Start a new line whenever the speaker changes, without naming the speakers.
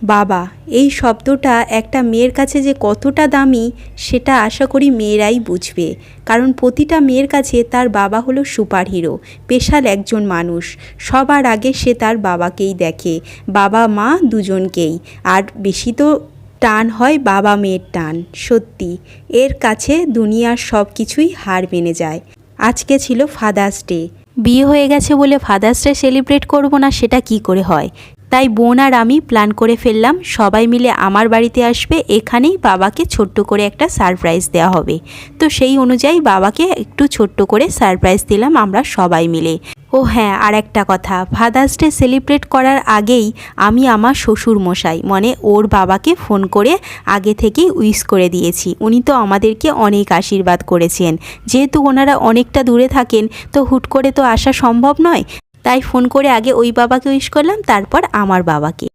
বাবা এই শব্দটা একটা মেয়ের কাছে যে কতটা দামি সেটা আশা করি মেয়েরাই বুঝবে, কারণ প্রতিটা মেয়ের কাছে তার বাবা হলো সুপারহিরো, স্পেশাল একজন মানুষ। সবার আগে সে তার বাবাকেই দেখে, বাবা মা দুজনকেই। আর বেশি তো টান হয় বাবা মেয়ের টান। সত্যি এর কাছে দুনিয়ার সব কিছুই হার মেনে যায়। আজকে ছিল ফাদার্স ডে। বিয়ে হয়ে গেছে বলে ফাদার্স ডে সেলিব্রেট করব না সেটা কি করে হয়। তাই বোন আর আমি প্ল্যান করে ফেললাম সবাই মিলে আমার বাড়িতে আসবে, এখানেই বাবাকে ছোট্ট করে একটা সারপ্রাইজ দেওয়া হবে। তো সেই অনুযায়ী বাবাকে একটু ছোট্ট করে সারপ্রাইজ দিলাম আমরা সবাই মিলে। ও হ্যাঁ, আর একটা কথা, ফাদার্স ডে সেলিব্রেট করার আগেই আমি আমার শ্বশুর মশাই মানে ওর বাবাকে ফোন করে আগে থেকেই উইশ করে দিয়েছি। উনি তো আমাদেরকে অনেক আশীর্বাদ করেছেন। যেহেতু ওনারা অনেকটা দূরে থাকেন তো হুট করে তো আসা সম্ভব নয়, তাই ফোন করে আগে ওই বাবাকে উইশ করলাম, তারপর আমার বাবাকে।